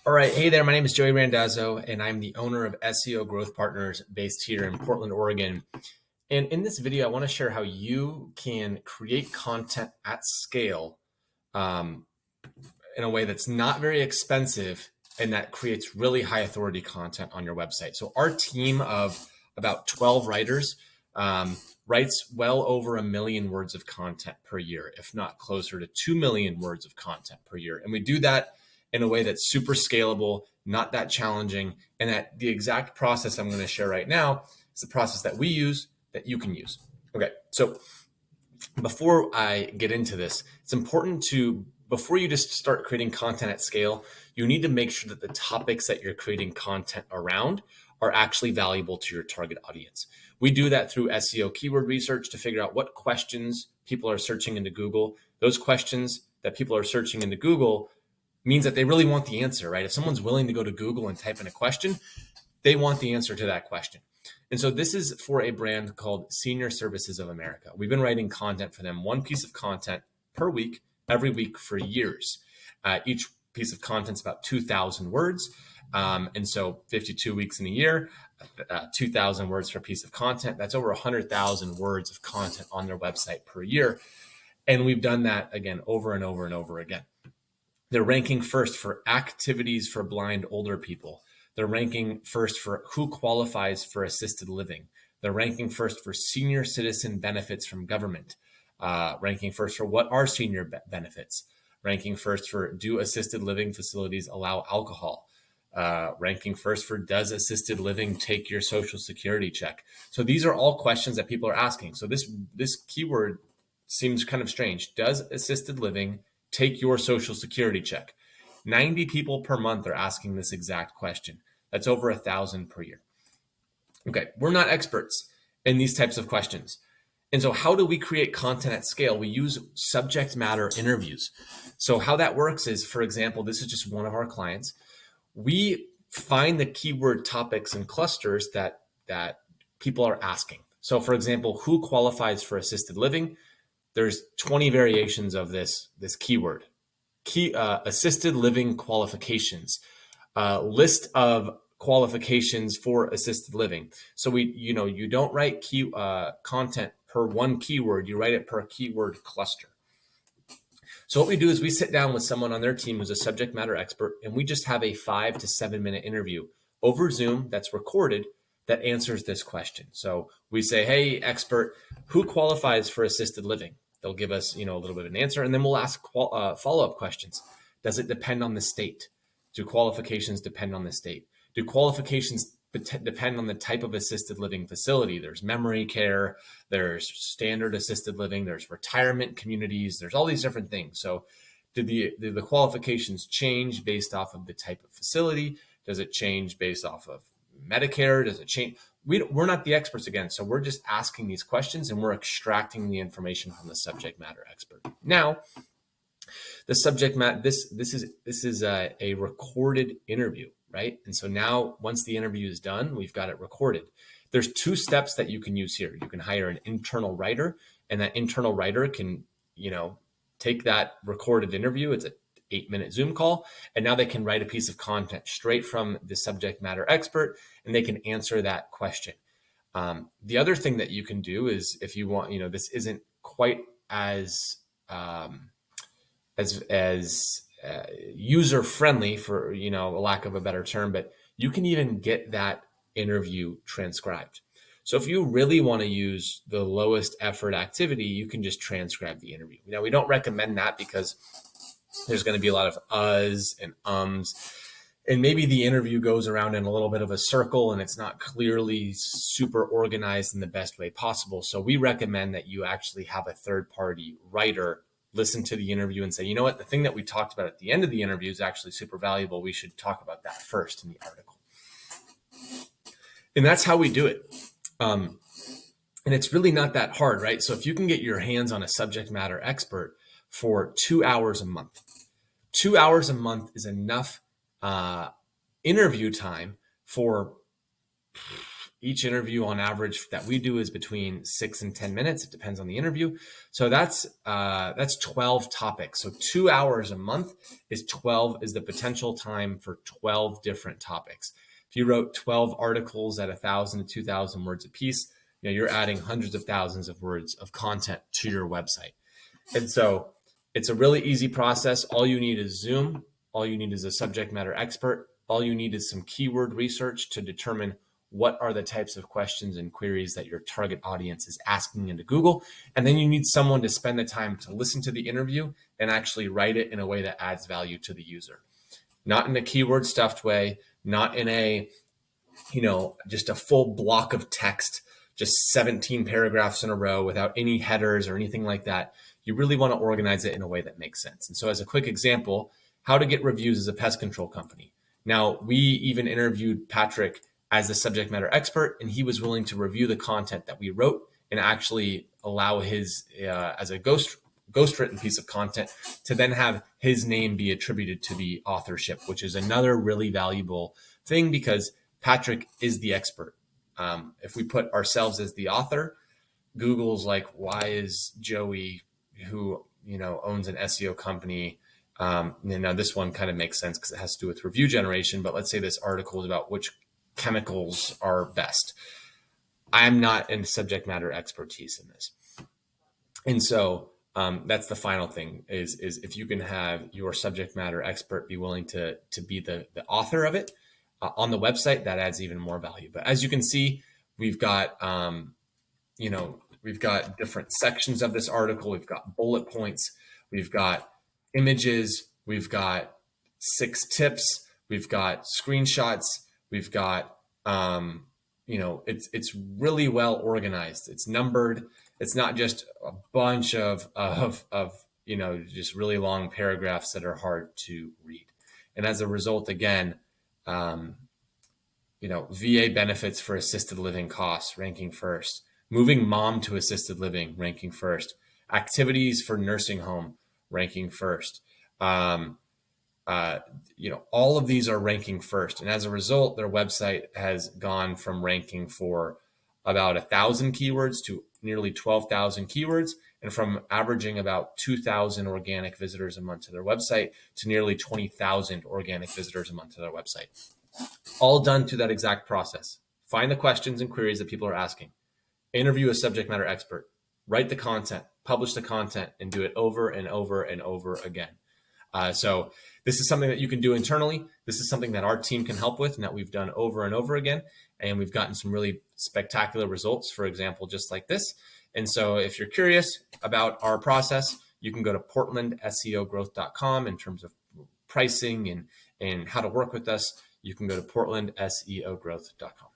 All right. Hey there. My name is Joey Randazzo, and I'm the owner of SEO Growth Partners based here in Portland, Oregon. And in this video, I want to share how you can create content at scale um, in a way that's not very expensive and that creates really high authority content on your website. So our team of about 12 writers writes well over 1 million words of content per year, if not closer to 2 million words of content per year. And we do that in a way that's super scalable, not that challenging, and that the exact process I'm going to share right now is the process that we use that you can use. Okay, so before I get into this, it's important to, before you just start creating content at scale, you need to make sure that the topics that you're creating content around are actually valuable to your target audience. We do that through SEO keyword research to figure out what questions people are searching into Google. Those questions that people are searching into Google means that they really want the answer, right? If someone's willing to go to Google and type in a question, they want the answer to that question. And so this is for a brand called Senior Services of America. We've been writing content for them, one piece of content per week, every week for years. Each piece of content's about 2,000 words. And so 52 weeks in a year, 2,000 words for a piece of content. That's over 100,000 words of content on their website per year. And we've done that again, over and over and over again. They're ranking first for activities for blind older people. They're ranking first for who qualifies for assisted living. They're ranking first for senior citizen benefits from government. Ranking first for what are senior benefits. Ranking first for do assisted living facilities allow alcohol. Ranking first for does assisted living take your social security check. So these are all questions that people are asking. So this keyword seems kind of strange. Does assisted living take your social security check? 90 people per month are asking this exact question. That's over 1,000 per year. Okay, we're not experts in these types of questions. And so how do we create content at scale? We use subject matter interviews. So how that works is, for example, this is just one of our clients. We find the keyword topics and clusters that people are asking. So for example, who qualifies for assisted living? There's 20 variations of this keyword. Assisted living qualifications, list of qualifications for assisted living. So you don't write content per one keyword, you write it per keyword cluster. So what we do is we sit down with someone on their team who's a subject matter expert, and we just have a 5 to 7 minute interview over Zoom that's recorded that answers this question. So we say, hey, expert, who qualifies for assisted living? They'll give us, a little bit of an answer, and then we'll ask follow-up questions. Does it depend on the state? Do qualifications depend on the state? Do qualifications depend on the type of assisted living facility? There's memory care, there's standard assisted living, there's retirement communities, there's all these different things. So do the qualifications change based off of the type of facility? Does it change based off of Medicare? Does it change? We're not the experts again, so we're just asking these questions and we're extracting the information from the subject matter expert. Now, the subject matter, this is a recorded interview, right? And so now, once the interview is done, we've got it recorded. There's 2 steps that you can use here. You can hire an internal writer, and that internal writer can, take that recorded interview. It's a 8-minute Zoom call, and now they can write a piece of content straight from the subject matter expert, and they can answer that question. The other thing that you can do is, if you want, this isn't quite as user friendly, for a lack of a better term, but you can even get that interview transcribed. So if you really want to use the lowest effort activity, you can just transcribe the interview. Now, we don't recommend that because there's going to be a lot of uhs and ums, and maybe the interview goes around in a little bit of a circle and it's not clearly super organized in the best way possible. So we recommend that you actually have a third-party writer listen to the interview and say, you know what, the thing that we talked about at the end of the interview is actually super valuable. We should talk about that first in the article. And that's how we do it. And it's really not that hard, right? So if you can get your hands on a subject matter expert for 2 hours a month, 2 hours a month is enough interview time for, each interview on average that we do is between 6 and 10 minutes. It depends on the interview. So that's 12 topics. So 2 hours a month is the potential time for 12 different topics. If you wrote 12 articles at 1,000 to 2,000 words a piece, you're adding hundreds of thousands of words of content to your website. And so it's a really easy process. All you need is Zoom. All you need is a subject matter expert. All you need is some keyword research to determine what are the types of questions and queries that your target audience is asking into Google. And then you need someone to spend the time to listen to the interview and actually write it in a way that adds value to the user. Not in a keyword stuffed way, not in a, just a full block of text, just 17 paragraphs in a row without any headers or anything like that. You really want to organize it in a way that makes sense. And so as a quick example, how to get reviews as a pest control company. Now, we even interviewed Patrick as the subject matter expert, and he was willing to review the content that we wrote and actually allow his, as a ghostwritten piece of content, to then have his name be attributed to the authorship, which is another really valuable thing because Patrick is the expert. If we put ourselves as the author, Google's like, why is Joey, who owns an SEO company? Now this one kind of makes sense because it has to do with review generation. But let's say this article is about which chemicals are best. I'm not in subject matter expertise in this, and so that's the final thing is if you can have your subject matter expert be willing to be the author of it on the website, that adds even more value. But as you can see, we've got we've got different sections of this article. We've got bullet points. We've got images. We've got 6 tips. We've got screenshots. We've got, it's really well organized. It's numbered. It's not just a bunch of just really long paragraphs that are hard to read. And as a result, again, VA benefits for assisted living costs, ranking first. Moving mom to assisted living, ranking first. Activities for nursing home, ranking first. All of these are ranking first. And as a result, their website has gone from ranking for about 1,000 keywords to nearly 12,000 keywords, and from averaging about 2,000 organic visitors a month to their website to nearly 20,000 organic visitors a month to their website. All done through that exact process. Find the questions and queries that people are asking. Interview a subject matter expert. Write the content, publish the content, and do it over and over and over again. So this is something that you can do internally. This is something that our team can help with and that we've done over and over again. And we've gotten some really spectacular results, for example, just like this. And so if you're curious about our process, you can go to portlandseogrowth.com in terms of pricing and how to work with us. You can go to portlandseogrowth.com.